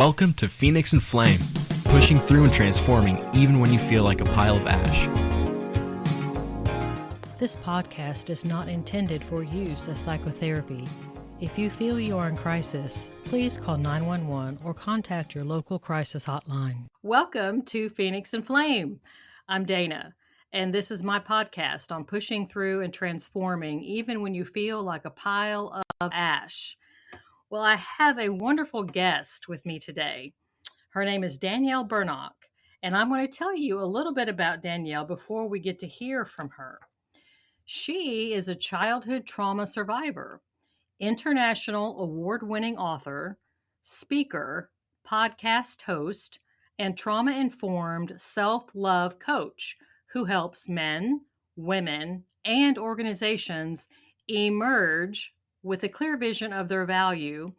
Welcome to Phoenix and Flame, pushing through and transforming even when you feel like a pile of ash. This podcast is not intended for use as psychotherapy. If you feel you are in crisis, please call 911 or contact your local crisis hotline. Welcome to Phoenix and Flame. I'm Dana, and this is my podcast on pushing through and transforming even when you feel like a pile of ash. Well, I have a wonderful guest with me today. Her name is Danielle Bernock, and I'm going to tell you a little bit about Danielle before we get to hear from her. She is a childhood trauma survivor, international award-winning author, speaker, podcast host, and trauma-informed self-love coach who helps men, women, and organizations emerge with a clear vision of their value,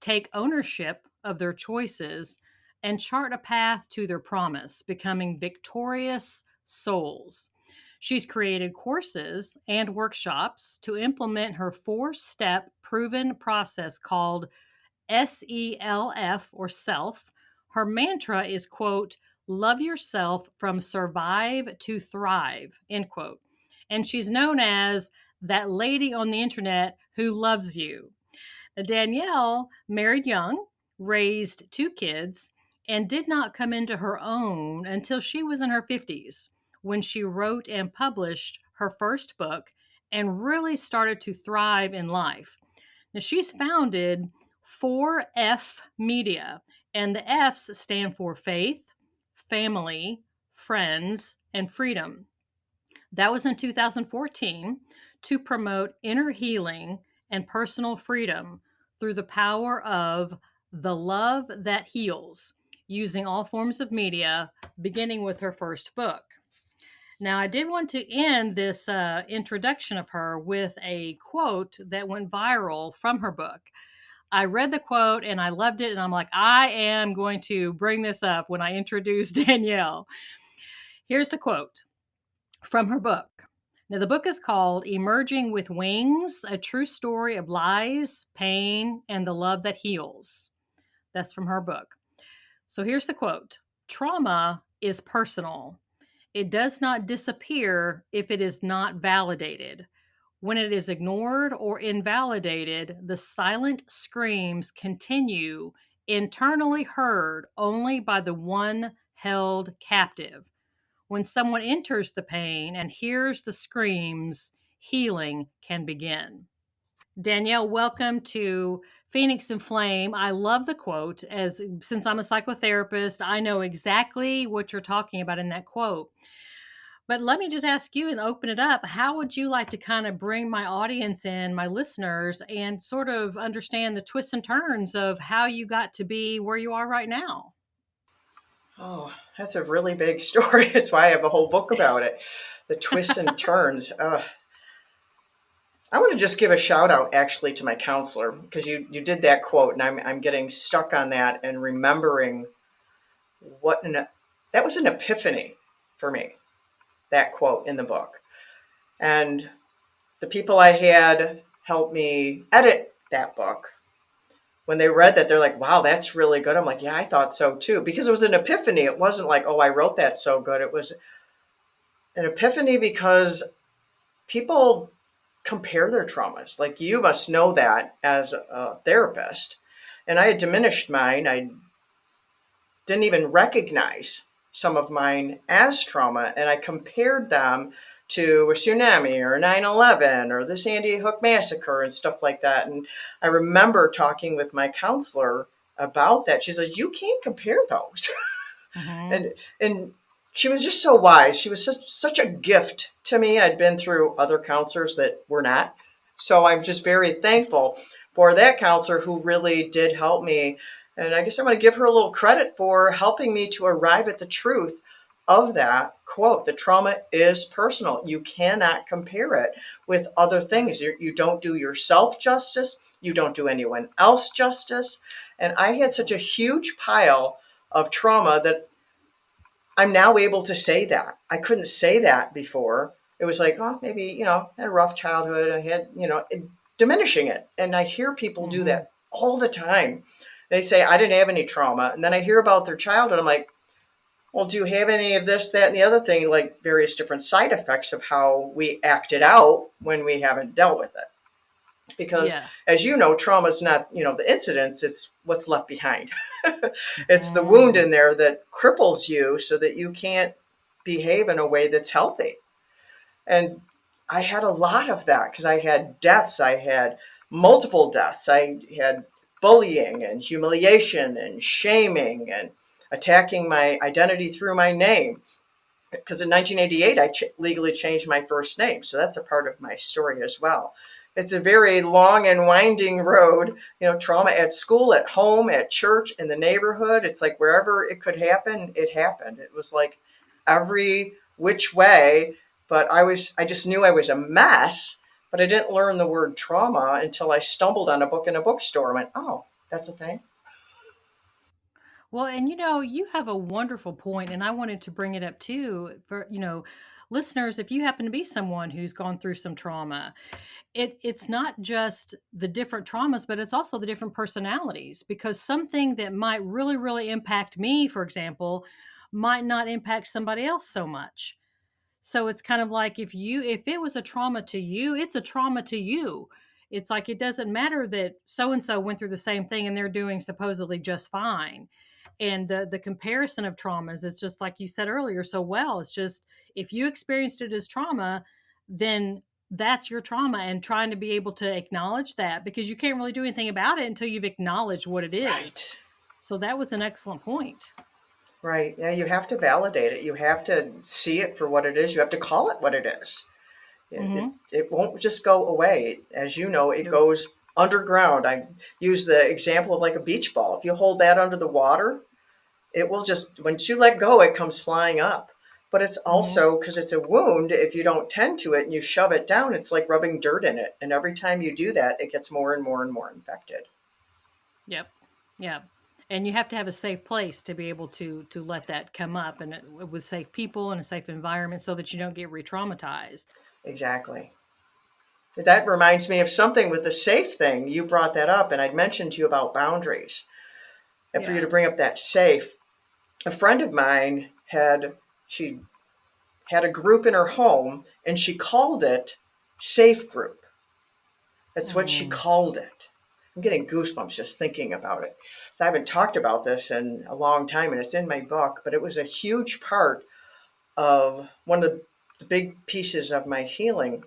take ownership of their choices, and chart a path to their promise, becoming victorious souls. She's created courses and workshops to implement her 4-step proven process called SELF or self. Her mantra is, quote, love yourself from survive to thrive, end quote. And she's known as that lady on the internet who loves you. Danielle married young, raised 2 kids, and did not come into her own until she was in her 50s when she wrote and published her first book and really started to thrive in life. Now, she's founded 4F Media, and the F's stand for faith, family, friends, and freedom. That was in 2014 to promote inner healing and personal freedom through the power of the love that heals, using all forms of media, beginning with her first book. Now, I did want to end this introduction of her with a quote that went viral from her book. I read the quote and I loved it, and I'm like, I am going to bring this up when I introduce Danielle. Here's the quote from her book. Now, the book is called Emerging with Wings, a true story of lies, pain, and the love that heals. That's from her book. So here's the quote. Trauma is personal. It does not disappear if it is not validated. When it is ignored or invalidated, the silent screams continue, internally heard only by the one held captive. When someone enters the pain and hears the screams, healing can begin. Danielle, welcome to Phoenix and Flame. I love the quote, as since I'm a psychotherapist, I know exactly what you're talking about in that quote. But let me just ask you and open it up. How would you like to kind of bring my audience in, my listeners, and sort of understand the twists and turns of how you got to be where you are right now? Oh, that's a really big story. That's why I have a whole book about it. The twists and turns. I want to just give a shout out actually to my counselor, because you did that quote, and I'm getting stuck on that and remembering that was an epiphany for me, that quote in the book. And the people I had help me edit that book, when they read that, they're like, wow, that's really good. I'm like, yeah, I thought so too, because it was an epiphany. It wasn't like, oh, I wrote that so good. It was an epiphany because people compare their traumas. Like, you must know that as a therapist. And I had diminished mine. I didn't even recognize some of mine as trauma. And I compared them to a tsunami or 9/11 or the Sandy Hook massacre and stuff like that. And I remember talking with my counselor about that. She says, you can't compare those. Mm-hmm. And she was just so wise. She was such a gift to me. I'd been through other counselors that were not. So I'm just very thankful for that counselor who really did help me. And I guess I want to give her a little credit for helping me to arrive at the truth of that quote. The trauma is personal. You cannot compare it with other things. You don't do yourself justice. You don't do anyone else justice. And I had such a huge pile of trauma that I'm now able to say that. I couldn't say that before. It was like, oh, maybe, I had a rough childhood. I had, diminishing it. And I hear people do Mm-hmm. that all the time. They say, I didn't have any trauma. And then I hear about their childhood. I'm like, well, do you have any of this, that, and the other thing, like various different side effects of how we acted out when we haven't dealt with it? Because Yeah. as you know, trauma is not, the incidents, it's what's left behind. It's the wound Mm. in there that cripples you so that you can't behave in a way that's healthy. And I had a lot of that because I had deaths. I had multiple deaths. I had bullying and humiliation and shaming and attacking my identity through my name. Because in 1988, I legally changed my first name. So that's a part of my story as well. It's a very long and winding road, trauma at school, at home, at church, in the neighborhood. It's like wherever it could happen, it happened. It was like every which way, but I just knew I was a mess, but I didn't learn the word trauma until I stumbled on a book in a bookstore and went, oh, that's a thing. Well, and you have a wonderful point, and I wanted to bring it up too for, listeners, if you happen to be someone who's gone through some trauma, it's not just the different traumas, but it's also the different personalities, because something that might really, really impact me, for example, might not impact somebody else so much. So it's kind of like if it was a trauma to you, it's a trauma to you. It's like it doesn't matter that so and so went through the same thing and they're doing supposedly just fine. And the comparison of traumas is just like you said earlier so well. It's just if you experienced it as trauma, then that's your trauma, and trying to be able to acknowledge that, because you can't really do anything about it until you've acknowledged what it is. Right. So that was an excellent point. Right. Yeah, you have to validate it. You have to see it for what it is. You have to call it what it is. Mm-hmm. It won't just go away. As you know, it Nope. goes underground. I use the example of like a beach ball. If you hold that under the water, it will just, once you let go, it comes flying up. But it's Mm-hmm. also because it's a wound, if you don't tend to it and you shove it down, it's like rubbing dirt in it. And every time you do that, it gets more and more and more infected. Yep. Yeah. And you have to have a safe place to be able to let that come up, and with safe people and a safe environment, so that you don't get re-traumatized. Exactly. That reminds me of something with the safe thing. You brought that up, and I'd mentioned to you about boundaries. And for you Yeah. to bring up that safe, a friend of mine she had a group in her home and she called it Safe Group. That's what she Mm. called it. I'm getting goosebumps just thinking about it. So I haven't talked about this in a long time and it's in my book, but it was a huge part of one of the big pieces of my healing.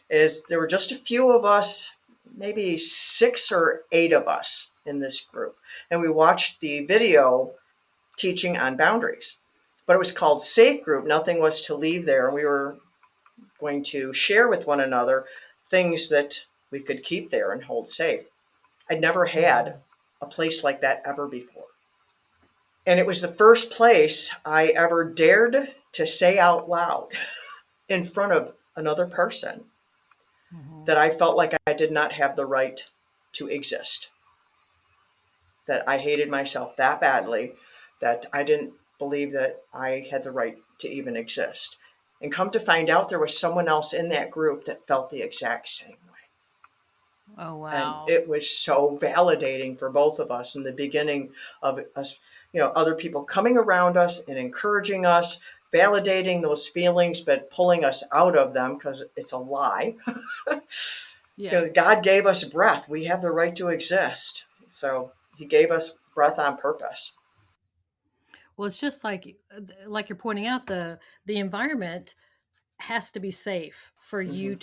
Is there were just a few of us, maybe 6 or 8 of us in this group, and we watched the video teaching on boundaries. But it was called Safe Group. Nothing was to leave there. And we were going to share with one another things that we could keep there and hold safe. I'd never had Mm. a place like that ever before. And it was the first place I ever dared to say out loud in front of another person Hmm. that I felt like I did not have the right to exist, that I hated myself that badly, that I didn't believe that I had the right to even exist. And come to find out, there was someone else in that group that felt the exact same way. Oh And wow. it was so validating for both of us in the beginning of us, other people coming around us and encouraging us, validating those feelings, but pulling us out of them because it's a lie. Yeah. God gave us breath. We have the right to exist. So he gave us breath on purpose. Well, it's just like you're pointing out, the environment has to be safe for Mm-hmm. you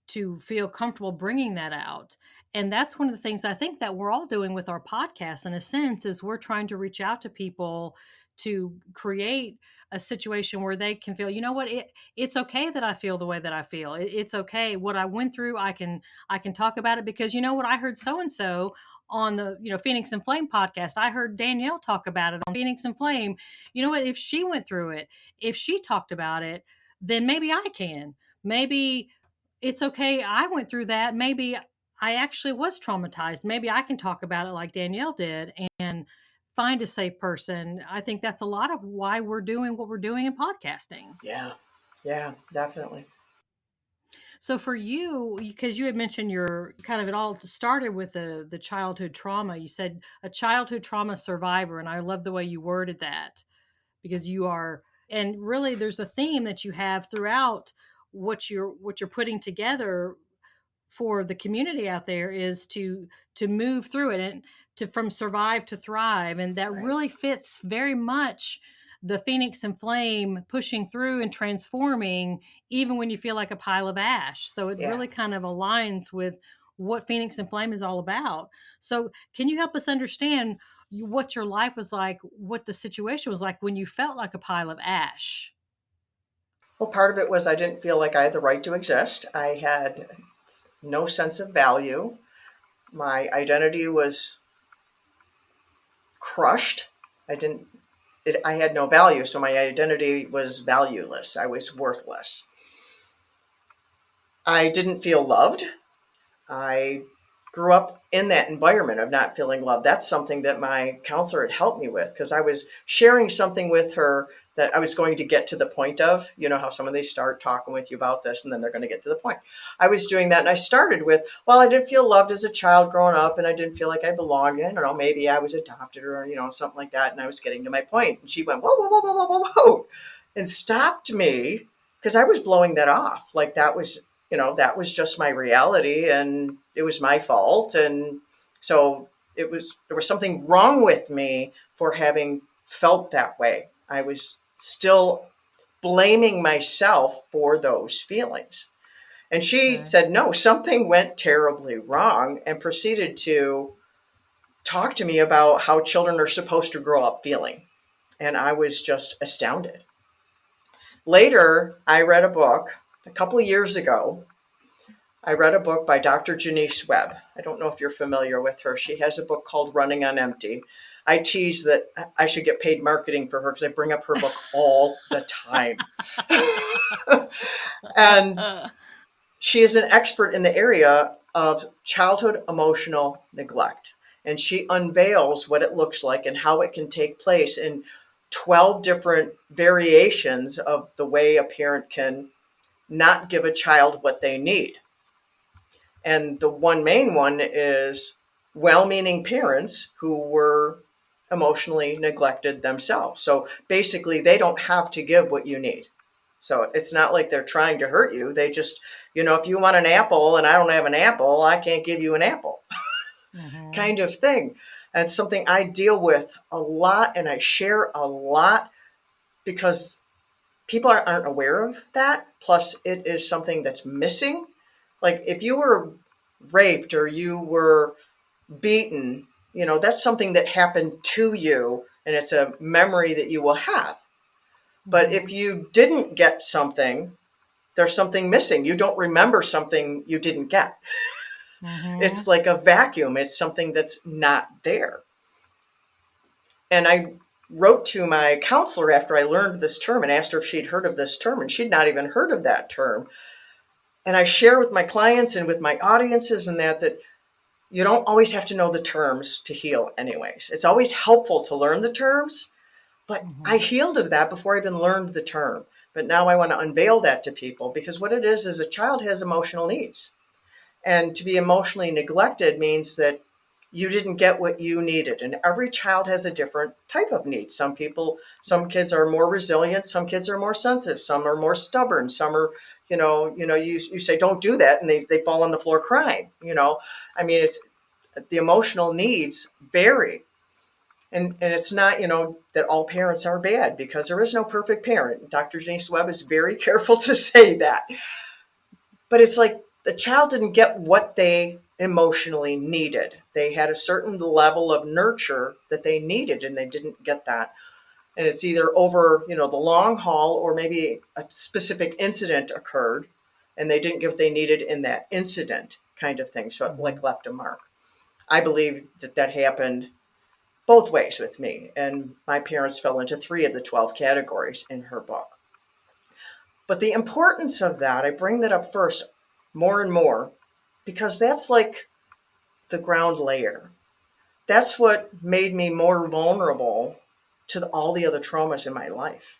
to feel comfortable bringing that out. And that's one of the things I think that we're all doing with our podcast, in a sense, is we're trying to reach out to people to create a situation where they can feel, you know what, it's okay that I feel the way that I feel. It's okay what I went through. I can talk about it, because you know what, I heard so and so on the Phoenix and Flame podcast. I heard Danielle talk about it on Phoenix and Flame. You know what, if she went through it, if she talked about it, then maybe I can. Maybe it's okay. I went through that. Maybe I actually was traumatized. Maybe I can talk about it like Danielle did and find a safe person. I think that's a lot of why we're doing what we're doing in podcasting. Yeah. Yeah, definitely. So for you, because you had mentioned your kind of it all started with the childhood trauma. You said a childhood trauma survivor, and I love the way you worded that because you are, and really there's a theme that you have throughout what you're putting together for the community out there is to move through it and to from survive to thrive, and that Right. really fits very much the phoenix and flame, pushing through and transforming even when you feel like a pile of ash. So it Yeah. really kind of aligns with what phoenix and flame is all about. So can you help us understand what your life was like, what the situation was like when you felt like a pile of ash? Well, part of it was I didn't feel like I had the right to exist. I had no sense of value. My identity was crushed. I had no value, so my identity was valueless. I was worthless. I didn't feel loved. I grew up in that environment of not feeling loved. That's something that my counselor had helped me with because I was sharing something with her that I was going to get to the point of. You know how some of they start talking with you about this and then they're going to get to the point. I was doing that and I started with, well, I didn't feel loved as a child growing up and I didn't feel like I belonged. I don't know, maybe I was adopted or, something like that. And I was getting to my point. And she went, whoa, whoa, whoa, whoa, whoa, whoa, and stopped me because I was blowing that off. Like that was just my reality and it was my fault. And so there was something wrong with me for having felt that way. I was still blaming myself for those feelings. And she Okay. said, no, something went terribly wrong and proceeded to talk to me about how children are supposed to grow up feeling. And I was just astounded. Later, I read a book a couple of years ago. I read a book by Dr. Janice Webb. I don't know if you're familiar with her. She has a book called Running on Empty. I tease that I should get paid marketing for her because I bring up her book all the time. And she is an expert in the area of childhood emotional neglect. And she unveils what it looks like and how it can take place in 12 different variations of the way a parent can not give a child what they need. And the one main one is well meaning parents who were emotionally neglected themselves. So basically, they don't have to give what you need. So it's not like they're trying to hurt you. They just, if you want an apple and I don't have an apple, I can't give you an apple Mm-hmm. kind of thing. And it's something I deal with a lot and I share a lot because people aren't aware of that. Plus, it is something that's missing. Like if you were raped or you were beaten, that's something that happened to you and it's a memory that you will have. But if Mm-hmm. you didn't get something, there's something missing. You don't remember something you didn't get. Mm-hmm. It's like a vacuum, it's something that's not there. And I wrote to my counselor after I learned this term and asked her if she'd heard of this term, and she'd not even heard of that term. And I share with my clients and with my audiences and that you don't always have to know the terms to heal anyways. It's always helpful to learn the terms, but I Mm-hmm. healed of that before I even learned the term. But now I want to unveil that to people because what it is a child has emotional needs. And to be emotionally neglected means that you didn't get what you needed. And every child has a different type of need. Some kids are more resilient, some kids are more sensitive, some are more stubborn, some are, you say, don't do that, and they fall on the floor crying. I mean, it's the emotional needs vary. And it's not, that all parents are bad because there is no perfect parent. Dr. Janice Webb is very careful to say that. But it's like the child didn't get what they emotionally needed. They had a certain level of nurture that they needed and they didn't get that. And it's either over, the long haul or maybe a specific incident occurred and they didn't get what they needed in that incident kind of thing. So it Mm-hmm. like left a mark. I believe that happened both ways with me. And my parents fell into 3 of the 12 categories in her book. But the importance of that, I bring that up first more and more because that's like the ground layer. That's what made me more vulnerable to all the other traumas in my life.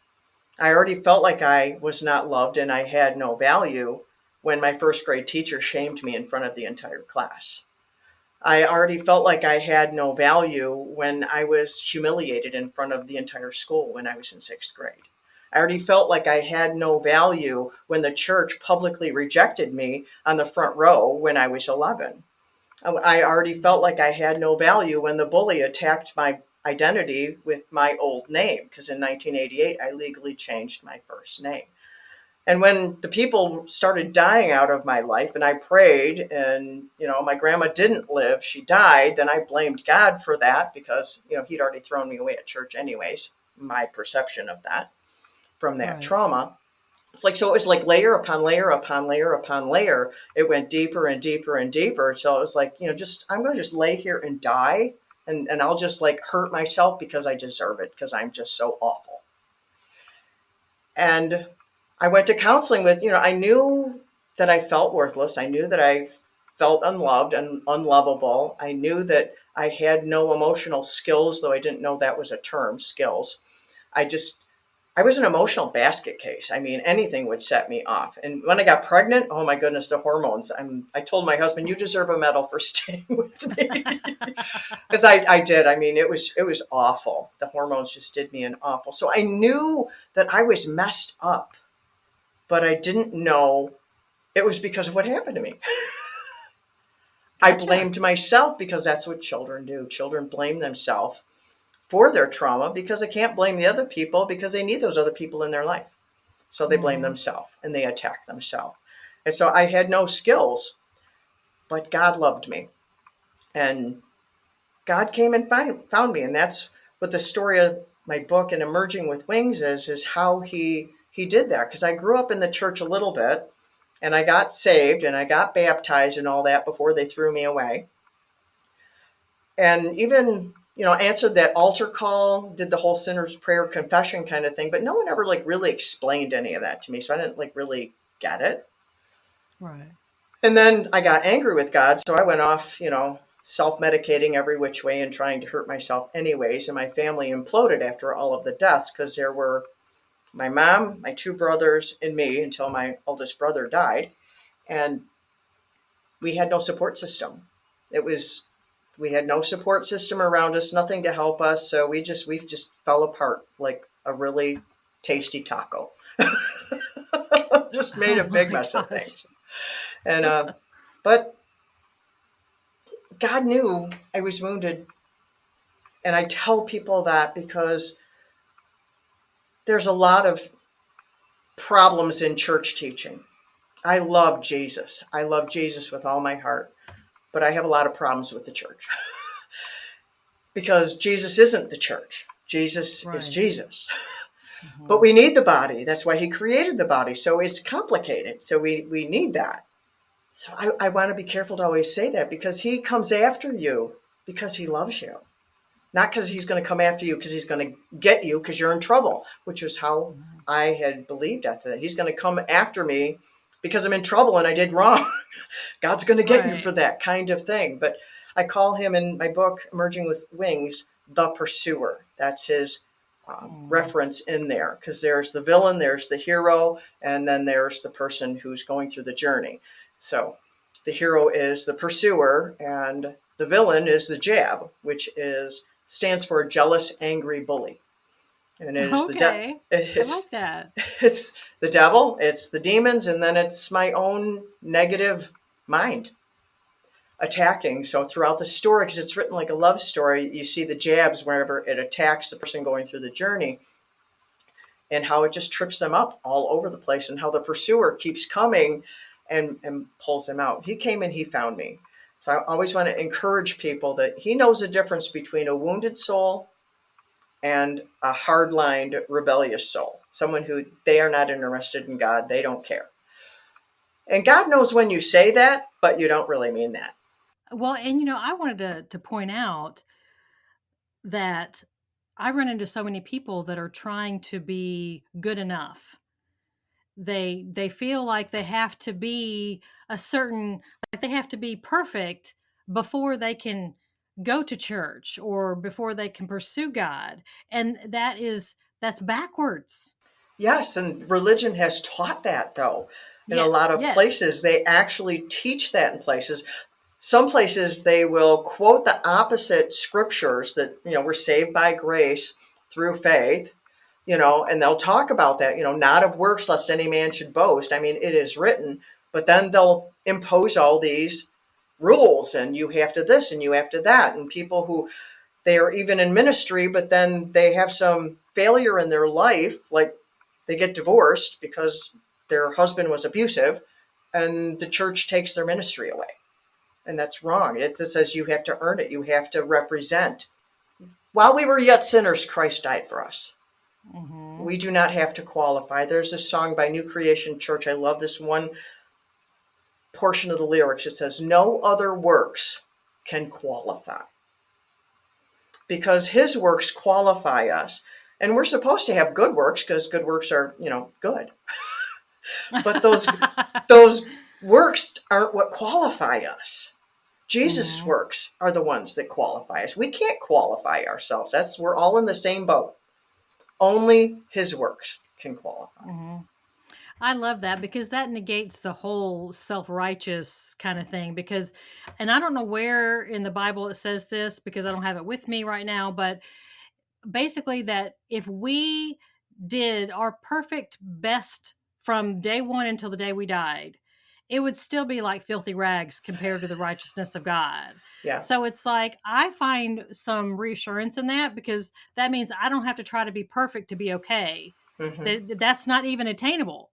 I already felt like I was not loved and I had no value. when my first grade teacher shamed me in front of the entire class. I already felt like I had no value when I was humiliated in front of the entire school when I was in sixth grade. I already felt like I had no value when the church publicly rejected me on the front row when I was 11. I already felt like I had no value when the bully attacked my identity with my old name, because in 1988 I legally changed my first name. And when the people started dying out of my life and I prayed and, my grandma didn't live, she died, then I blamed God for that because, he'd already thrown me away at church anyways, my perception of that from that trauma. It's like, so it was like layer upon layer upon layer upon layer. It went deeper and deeper and deeper. So it was like, I'm going to just lay here and die and I'll just like hurt myself because I deserve it because I'm just so awful. And I went to counseling with, I knew that I felt worthless. I knew that I felt unloved and unlovable. I knew that I had no emotional skills, though I didn't know that was a term, skills. I was an emotional basket case. I mean, anything would set me off. And when I got pregnant, oh my goodness, the hormones. I told my husband, you deserve a medal for staying with me. Because I did. I mean, it was awful. The hormones just did me an awful. So I knew that I was messed up, but I didn't know it was because of what happened to me. Gotcha. I blamed myself because that's what children do. Children blame themselves for their trauma because they can't blame the other people because they need those other people in their life. So they blame themselves and they attack themselves. And so I had no skills, but God loved me. And God came and found me. And that's what the story of my book and Emerging with Wings is how he did that. Because I grew up in the church a little bit and I got saved and I got baptized and all that before they threw me away. And even answered that altar call, did the whole sinner's prayer confession kind of thing, but no one ever really explained any of that to me. So I didn't really get it. Right. And then I got angry with God. So I went off, self-medicating every which way and trying to hurt myself anyways. And my family imploded after all of the deaths because there were my mom, my two brothers, and me until my oldest brother died. And we had no support system. We had no support system around us, nothing to help us. So we just fell apart like a really tasty taco. Just made a big mess of things. And, but God knew I was wounded. And I tell people that because there's a lot of problems in church teaching. I love Jesus. I love Jesus with all my heart, but I have a lot of problems with the church. Because Jesus isn't the church. Jesus is Jesus. Mm-hmm. But we need the body. That's why he created the body. So it's complicated. So we need that. So I want to be careful to always say that because he comes after you because he loves you. Not because he's going to come after you because he's going to get you because you're in trouble, which is how I had believed after that. He's going to come after me because I'm in trouble and I did wrong. God's going to get you for that kind of thing. But I call him in my book, Emerging with Wings, the pursuer. That's his reference in there because there's the villain, there's the hero, and then there's the person who's going through the journey. So the hero is the pursuer and the villain is the jab, which stands for jealous, angry bully. And it is I like that. It's the devil, it's the demons, and then it's my own negative mind attacking. So throughout the story, because it's written like a love story, you see the jabs wherever it attacks the person going through the journey and how it just trips them up all over the place and how the pursuer keeps coming and pulls them out. He came and he found me. So I always want to encourage people that he knows the difference between a wounded soul and a hard-lined, rebellious soul. Someone who they are not interested in God. They don't care. And God knows when you say that, but you don't really mean that. Well, and I wanted to point out that I run into so many people that are trying to be good enough. They feel like they have to be like they have to be perfect before they can go to church or before they can pursue God. And that's backwards. Yes, and religion has taught that, though. In a Yeah, lot of yes. places, they actually teach that in places. Some places they will quote the opposite scriptures that, we're saved by grace through faith, and they'll talk about that, not of works lest any man should boast. I mean, it is written, but then they'll impose all these rules and you have to this and you have to that. And people who they are even in ministry, but then they have some failure in their life, like they get divorced because their husband was abusive and the church takes their ministry away. And that's wrong. It just says you have to earn it. You have to represent. While we were yet sinners, Christ died for us. Mm-hmm. We do not have to qualify. There's a song by New Creation Church. I love this one portion of the lyrics. It says, no other works can qualify. Because his works qualify us. And we're supposed to have good works because good works are, good. But those works aren't what qualify us. Jesus' Mm-hmm. works are the ones that qualify us. We can't qualify ourselves. We're all in the same boat. Only his works can qualify. Mm-hmm. I love that because that negates the whole self-righteous kind of thing because and I don't know where in the Bible it says this because I don't have it with me right now, but basically that if we did our perfect best from day one until the day we died, it would still be like filthy rags compared to the righteousness of God. Yeah. So it's like I find some reassurance in that because that means I don't have to try to be perfect to be okay. Mm-hmm. That's not even attainable.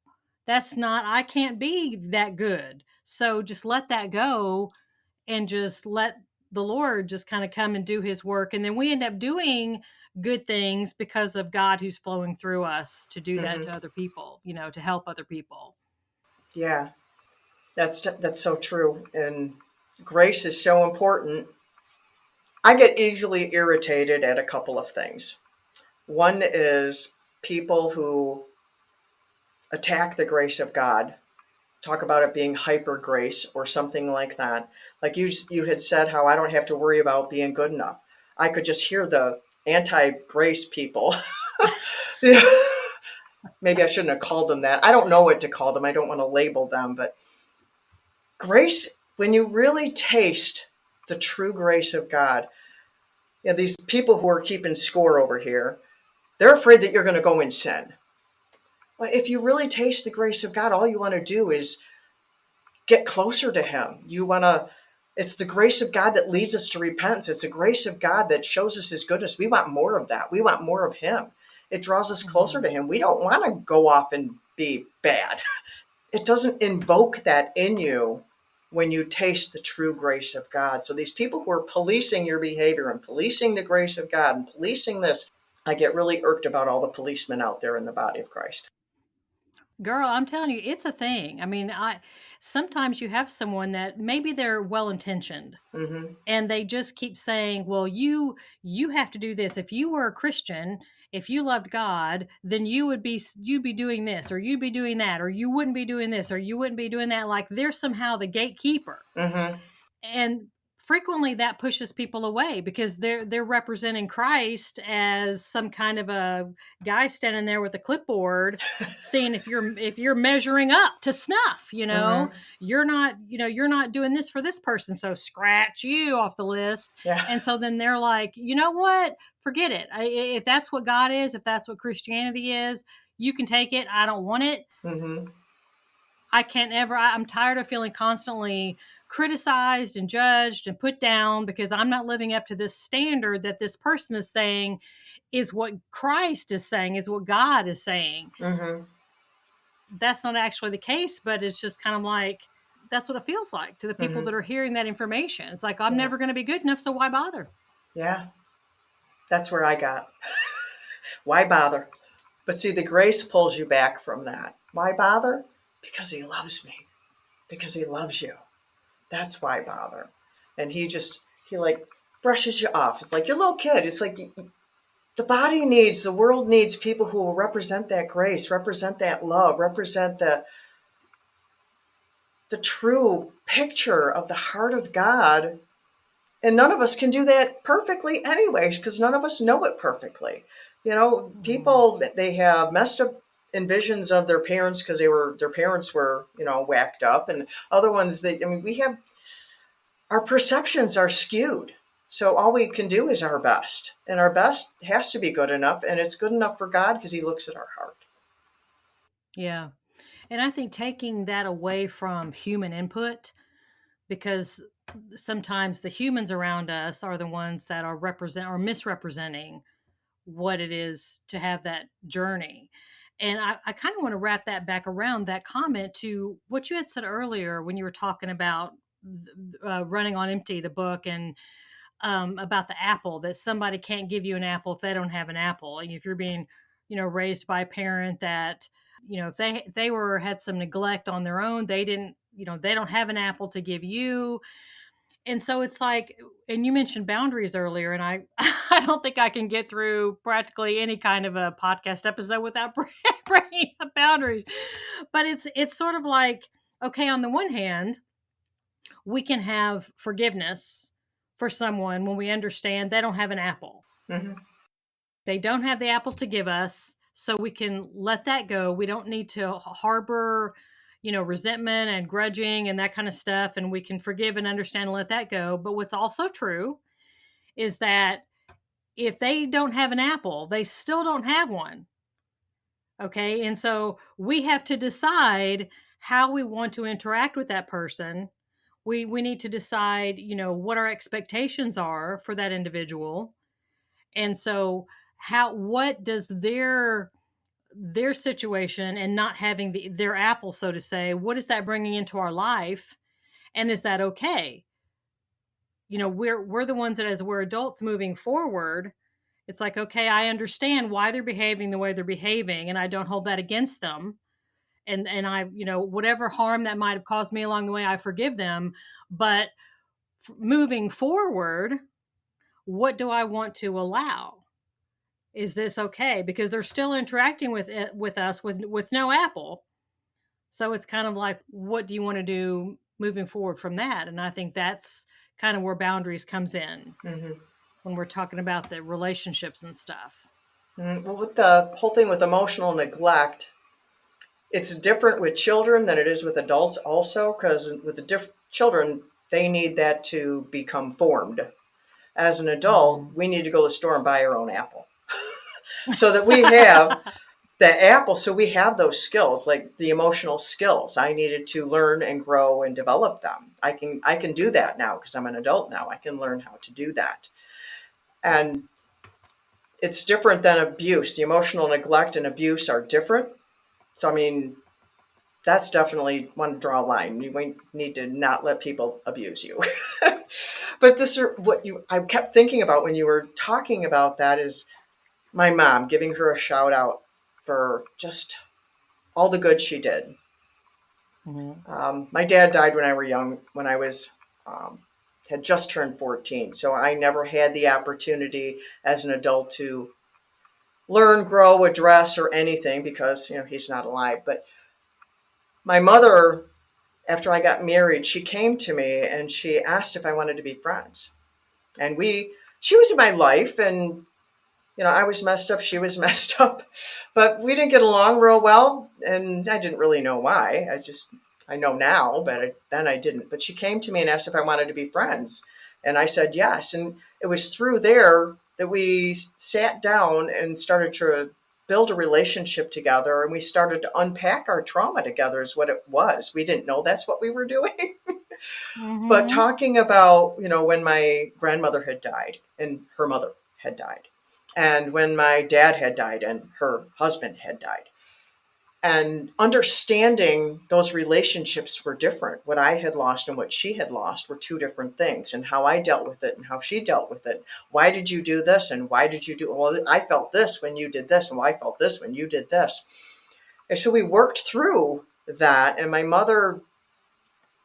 That's not, I can't be that good. So just let that go and just let the Lord just kind of come and do his work. And then we end up doing good things because of God who's flowing through us to do that Mm-hmm. to other people, to help other people. Yeah. That's so true. And grace is so important. I get easily irritated at a couple of things. One is people who attack the grace of God, talk about it being hyper grace or something like that. Like you had said how I don't have to worry about being good enough. I could just hear the anti-grace people. Yeah. Maybe I shouldn't have called them that. I don't know what to call them. I don't want to label them, but grace, when you really taste the true grace of God, these people who are keeping score over here, they're afraid that you're going to go in sin. Well, if you really taste the grace of God, all you want to do is get closer to him. It's the grace of God that leads us to repentance. It's the grace of God that shows us his goodness. We want more of that. We want more of him. It draws us closer Mm-hmm. to him. We don't want to go off and be bad. It doesn't invoke that in you when you taste the true grace of God. So these people who are policing your behavior and policing the grace of God and policing this, I get really irked about all the policemen out there in the body of Christ. Girl, I'm telling you, it's a thing. I mean, I sometimes you have someone that maybe they're well intentioned Mm-hmm. and they just keep saying, well, you have to do this. If you were a Christian, if you loved God, then you'd be doing this or you'd be doing that or you wouldn't be doing this or you wouldn't be doing that. Like they're somehow the gatekeeper. Mm-hmm. And frequently that pushes people away because they're representing Christ as some kind of a guy standing there with a clipboard seeing if you're measuring up to snuff. Mm-hmm. You're not doing this for this person, so scratch you off the list. Yeah. And so then they're like, you know what, forget it. If that's what God is, if that's what Christianity is, you can take it. I don't want it. Mm-hmm. I can't ever, I'm tired of feeling constantly criticized and judged and put down because I'm not living up to this standard that this person is saying is what Christ is saying, is what God is saying. Mm-hmm. That's not actually the case, but it's just kind of like, that's what it feels like to the people Mm-hmm. that are hearing that information. It's like, I'm Yeah. never going to be good enough, so why bother? Yeah. That's where I got. Why bother? But see, the grace pulls you back from that. Why bother? Because he loves me. Because he loves you. That's why bother. And he like brushes you off. It's like you're a little kid. It's like the world needs people who will represent that grace, represent that love, represent the true picture of the heart of God. And none of us can do that perfectly anyways, because none of us know it perfectly. Mm-hmm. People, they have messed up envisions of their parents because their parents were, whacked up, and other ones we have, our perceptions are skewed. So all we can do is our best, and our best has to be good enough, and it's good enough for God because He looks at our heart. Yeah. And I think taking that away from human input, because sometimes the humans around us are the ones that are misrepresenting what it is to have that journey. And I kind of want to wrap that back around that comment to what you had said earlier when you were talking about Running on Empty, the book, and about the apple, that somebody can't give you an apple if they don't have an apple. And if you're being, raised by a parent that, if they had some neglect on their own, they didn't, they don't have an apple to give you. And so it's like, and you mentioned boundaries earlier, and I I don't think I can get through practically any kind of a podcast episode without bringing up boundaries. But it's sort of like, okay, on the one hand, we can have forgiveness for someone when we understand they don't have an apple. Mm-hmm. They don't have the apple to give us, so we can let that go. We don't need to harbor, resentment and grudging and that kind of stuff. And we can forgive and understand and let that go. But what's also true is that if they don't have an apple, they still don't have one. Okay. And so we have to decide how we want to interact with that person. We need to decide, what our expectations are for that individual. And so what does their situation and not having their apple, so to say, what is that bringing into our life? And is that okay? We're the ones that, as we're adults moving forward, it's like, okay, I understand why they're behaving the way they're behaving, and I don't hold that against them. And I, whatever harm that might have caused me along the way, I forgive them. But moving forward, what do I want to allow? Is this okay? Because they're still interacting with us with no apple. So it's kind of like, what do you want to do moving forward from that? And I think that's kind of where boundaries comes in, Mm-hmm. when we're talking about the relationships and stuff. Mm-hmm. Well, with the whole thing with emotional neglect, it's different with children than it is with adults also, because with the children, they need that to become formed. As an adult, we need to go to the store and buy our own apple. So that we have the apple, so we have those skills, like the emotional skills. I needed to learn and grow and develop them. I can do that now because I'm an adult now. I can learn how to do that. And it's different than abuse. The emotional neglect and abuse are different. So, that's definitely one to draw a line. We need to not let people abuse you. But I kept thinking about when you were talking about that is my mom, giving her a shout out for just all the good she did. Mm-hmm. My dad died when I was young, when I was had just turned 14. So I never had the opportunity as an adult to learn, grow, address, or anything because, he's not alive. But my mother, after I got married, she came to me and she asked if I wanted to be friends. And she was in my life, and I was messed up, she was messed up, but we didn't get along real well, and I didn't really know why. I know now, but then I didn't. But she came to me and asked if I wanted to be friends, and I said yes. And it was through there that we sat down and started to build a relationship together, and we started to unpack our trauma together is what it was. We didn't know that's what we were doing. Mm-hmm. But talking about, when my grandmother had died and her mother had died, and when my dad had died and her husband had died, and understanding those relationships were different. What I had lost and what she had lost were two different things, and how I dealt with it and how she dealt with it. Why did you do this? And why did you do, well, I felt this when you did this, and I felt this when you did this. And so we worked through that, and my mother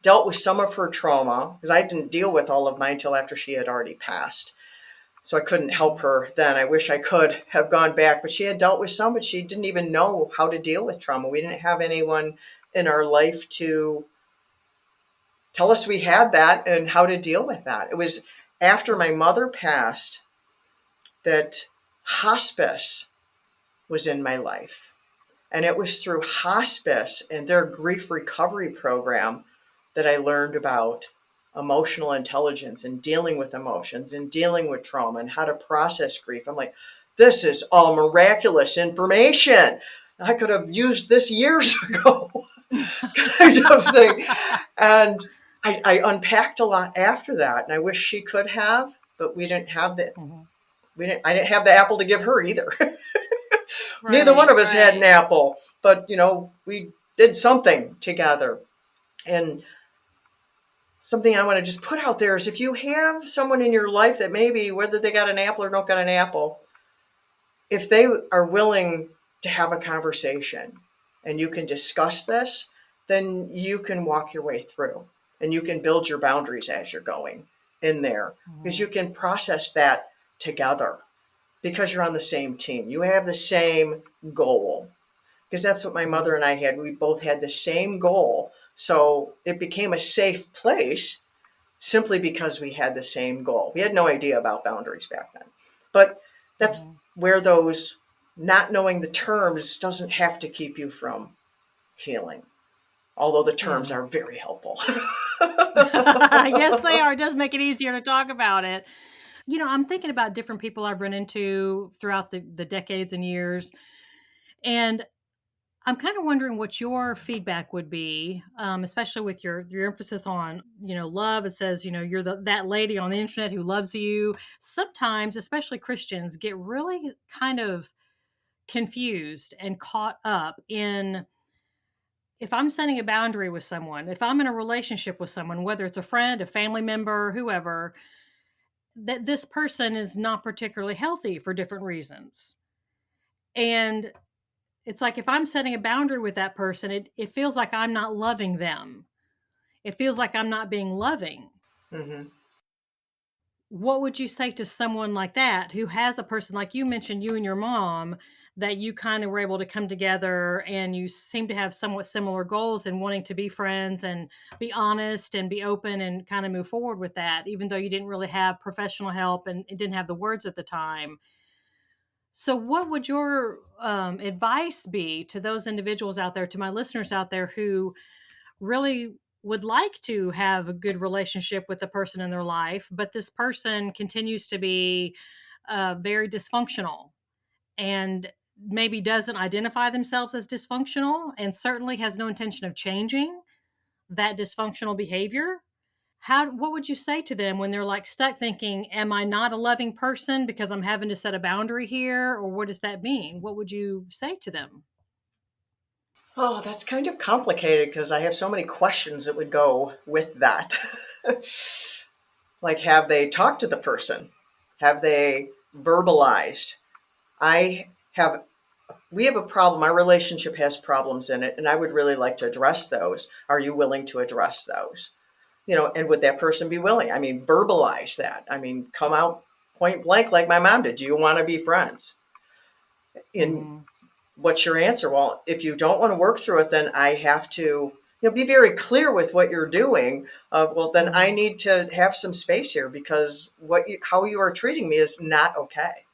dealt with some of her trauma because I didn't deal with all of mine until after she had already passed. So I couldn't help her then. I wish I could have gone back, but she had dealt with some, but she didn't even know how to deal with trauma. We didn't have anyone in our life to tell us we had that and how to deal with that. It was after my mother passed that hospice was in my life. And it was through hospice and their grief recovery program that I learned about emotional intelligence and dealing with emotions and dealing with trauma and how to process grief. I'm like, this is all miraculous information. I could have used this years ago, kind of thing. And I unpacked a lot after that, and I wish she could have, but we didn't have the I didn't have the apple to give her either. Neither one of us had an apple, but we did something together. And something I want to just put out there is if you have someone in your life that maybe whether they got an apple or don't got an apple, if they are willing to have a conversation and you can discuss this, then you can walk your way through and you can build your boundaries as you're going in there because you can process that together because you're on the same team. You have the same goal because that's what my mother and I had. We both had the same goal. So it became a safe place simply because we had the same goal. We had no idea about boundaries back then. But that's where those not knowing the terms doesn't have to keep you from healing. Although the terms are very helpful. Yes, they are. It does make it easier to talk about it. I'm thinking about different people I've run into throughout the decades and years. And I'm kind of wondering what your feedback would be, especially with your emphasis on, love. It says, you're that lady on the internet who loves you. Sometimes, especially Christians, get really kind of confused and caught up in if I'm setting a boundary with someone, if I'm in a relationship with someone, whether it's a friend, a family member, whoever, that this person is not particularly healthy for different reasons. And it's like if I'm setting a boundary with that person, it feels like I'm not loving them. It feels like I'm not being loving. Mm-hmm. What would you say to someone like that who has a person like you mentioned, you and your mom, that you kind of were able to come together and you seem to have somewhat similar goals and wanting to be friends and be honest and be open and kind of move forward with that, even though you didn't really have professional help and didn't have the words at the time? So, what would your advice be to those individuals out there, to my listeners out there who really would like to have a good relationship with the person in their life, but this person continues to be very dysfunctional and maybe doesn't identify themselves as dysfunctional and certainly has no intention of changing that dysfunctional behavior? What would you say to them when they're like stuck thinking, am I not a loving person because I'm having to set a boundary here? Or what does that mean? What would you say to them? Oh, that's kind of complicated because I have so many questions that would go with that. Like, have they talked to the person? Have they verbalized? I have, we have a problem. Our relationship has problems in it, and I would really like to address those. Are you willing to address those? And would that person be willing? I mean, verbalize that. I mean, come out point blank like my mom did. Do you want to be friends? What's your answer? Well, if you don't want to work through it, then I have to, be very clear with what you're doing. Well, then I need to have some space here because how you are treating me is not okay.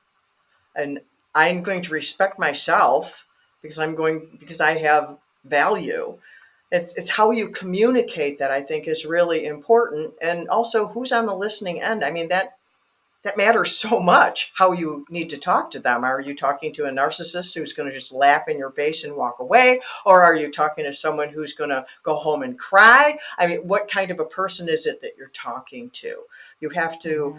And I'm going to respect myself because I have value. It's how you communicate that I think is really important. And also who's on the listening end. I mean, that matters so much, how you need to talk to them. Are you talking to a narcissist who's going to just laugh in your face and walk away? Or are you talking to someone who's going to go home and cry? I mean, what kind of a person is it that you're talking to? You have to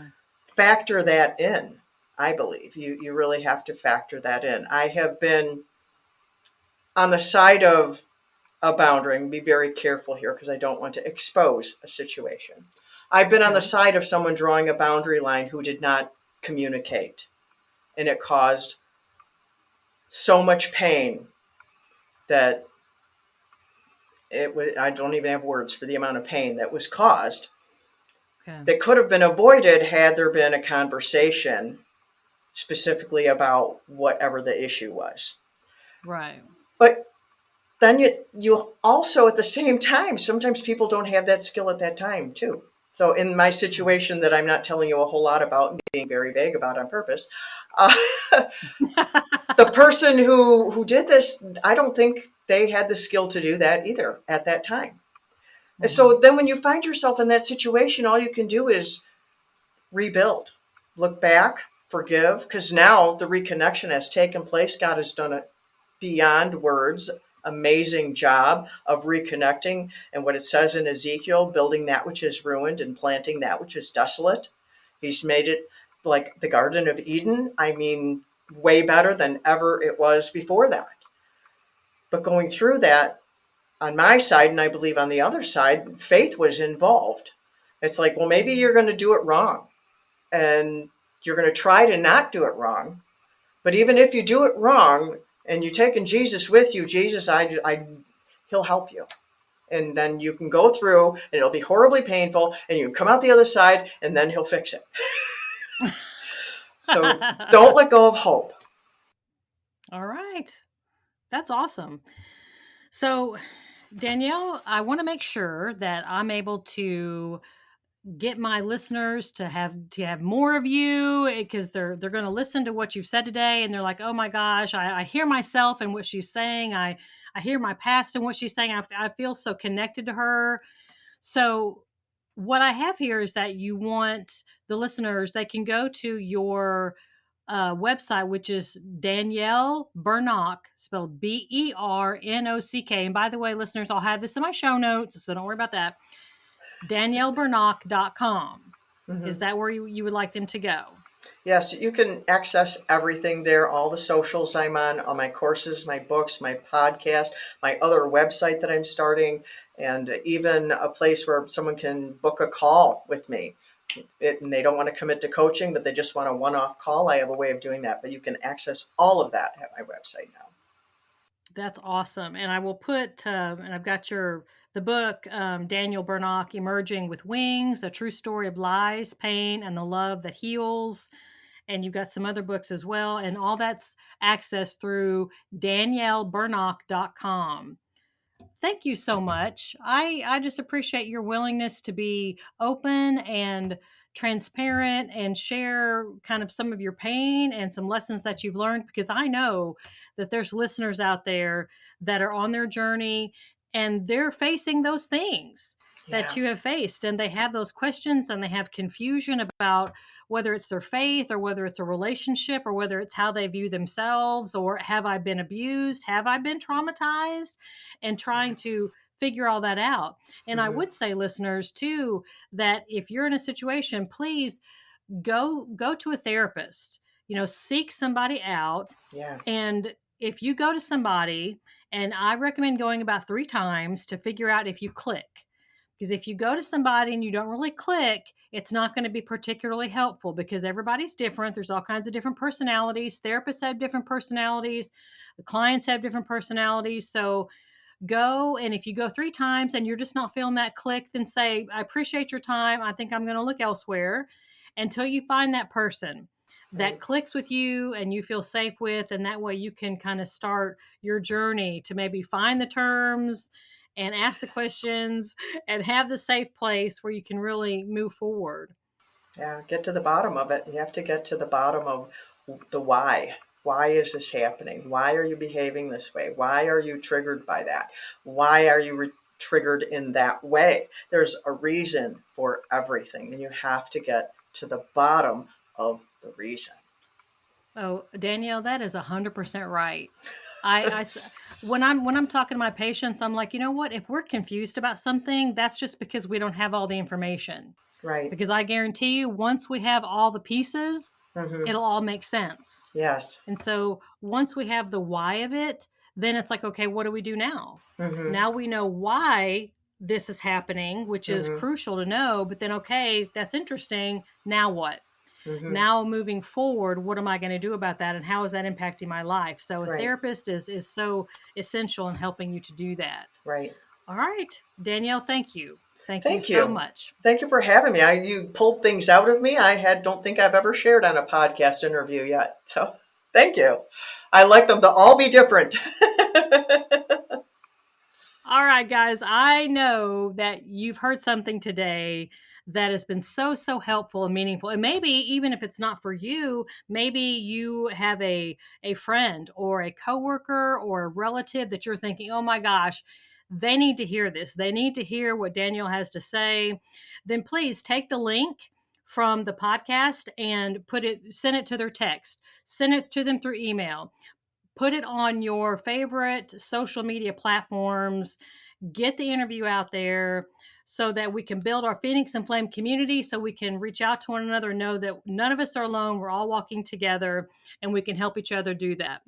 factor that in, I believe. You really have to factor that in. I have been on the side of a boundary, and be very careful here because I don't want to expose a situation. I've been on the side of someone drawing a boundary line who did not communicate, and it caused so much pain that I don't even have words for the amount of pain that was caused. That could have been avoided had there been a conversation specifically about whatever the issue was. Right. But then you also at the same time, sometimes people don't have that skill at that time too. So in my situation that I'm not telling you a whole lot about and being very vague about on purpose, the the person who did this, I don't think they had the skill to do that either at that time. And so then when you find yourself in that situation, all you can do is rebuild, look back, forgive, because now the reconnection has taken place. God has done a beyond words amazing job of reconnecting. And what it says in Ezekiel, building that which is ruined and planting that which is desolate. He's made it like the Garden of Eden. I mean, way better than ever it was before that. But going through that, on my side, and I believe on the other side, faith was involved. It's like, well, maybe you're going to do it wrong, and you're going to try to not do it wrong. But even if you do it wrong and you're taking Jesus with you, Jesus, he'll help you. And then you can go through, and it'll be horribly painful, and you can come out the other side, and then he'll fix it. So don't let go of hope. All right. That's awesome. So, Danielle, I want to make sure that I'm able to get my listeners to have more of you, because they're going to listen to what you've said today, and they're like, oh my gosh, I hear myself in what she's saying. I hear my past in what she's saying. I feel so connected to her. So what I have here is that you want the listeners, they can go to your website, which is Danielle Bernock, spelled Bernock. And by the way, listeners, I'll have this in my show notes, so don't worry about that. DanielleBernock.com. Mm-hmm. Is that where you would like them to go? Yes, you can access everything there, all the socials I'm on, all my courses, my books, my podcast, my other website that I'm starting, and even a place where someone can book a call with me. And they don't want to commit to coaching, but they just want a one-off call. I have a way of doing that, but you can access all of that at my website now. That's awesome. And I will put, and I've got the book, Danielle Bernock, Emerging with Wings, A True Story of Lies, Pain, and the Love That Heals. And you've got some other books as well. And all that's accessed through DanielleBernock.com. Thank you so much. I just appreciate your willingness to be open and transparent and share kind of some of your pain and some lessons that you've learned, because I know that there's listeners out there that are on their journey and they're facing those things that you have faced, and they have those questions and they have confusion about whether it's their faith or whether it's a relationship or whether it's how they view themselves, or have I been abused? Have I been traumatized? And trying to figure all that out. And I would say, listeners, too, that if you're in a situation, please go to a therapist, seek somebody out. Yeah. And if you go to somebody, and I recommend going about 3 times to figure out if you click. Because if you go to somebody and you don't really click, it's not going to be particularly helpful, because everybody's different. There's all kinds of different personalities. Therapists have different personalities. The clients have different personalities. So go, and if you go 3 times and you're just not feeling that click, then say, I appreciate your time. I think I'm going to look elsewhere, until you find that person that clicks with you and you feel safe with. And that way you can kind of start your journey to maybe find the terms and ask the questions and have the safe place where you can really move forward. Yeah, get to the bottom of it. You have to get to the bottom of the why. Why is this happening? Why are you behaving this way? Why are you triggered by that? Why are you triggered in that way? There's a reason for everything, and you have to get to the bottom of the reason. Oh, Danielle, that is 100% right. When I'm talking to my patients, I'm like, you know what? If we're confused about something, that's just because we don't have all the information. Right. Because I guarantee you, once we have all the pieces, it'll all make sense. Yes. And so once we have the why of it, then it's like, okay, what do we do now? Now we know why this is happening, which is crucial to know. But then, okay, that's interesting. Now what? Now moving forward, what am I going to do about that? And how is that impacting my life? So a therapist is so essential in helping you to do that. Right. All right, Danielle, thank you. Thank you so much. Thank you for having me. You pulled things out of me don't think I've ever shared on a podcast interview yet. So thank you. I like them to all be different. All right, guys, I know that you've heard something today that has been so, so helpful and meaningful. And maybe even if it's not for you, maybe you have a friend or a coworker or a relative that you're thinking, oh my gosh, they need to hear this. They need to hear what Danielle has to say. Then please take the link from the podcast and send it to their text, send it to them through email, put it on your favorite social media platforms, get the interview out there so that we can build our Phoenix and Flame community, so we can reach out to one another, know that none of us are alone. We're all walking together and we can help each other do that.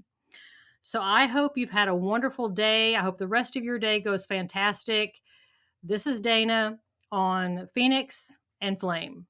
So I hope you've had a wonderful day. I hope the rest of your day goes fantastic. This is Dana on Phoenix and Flame.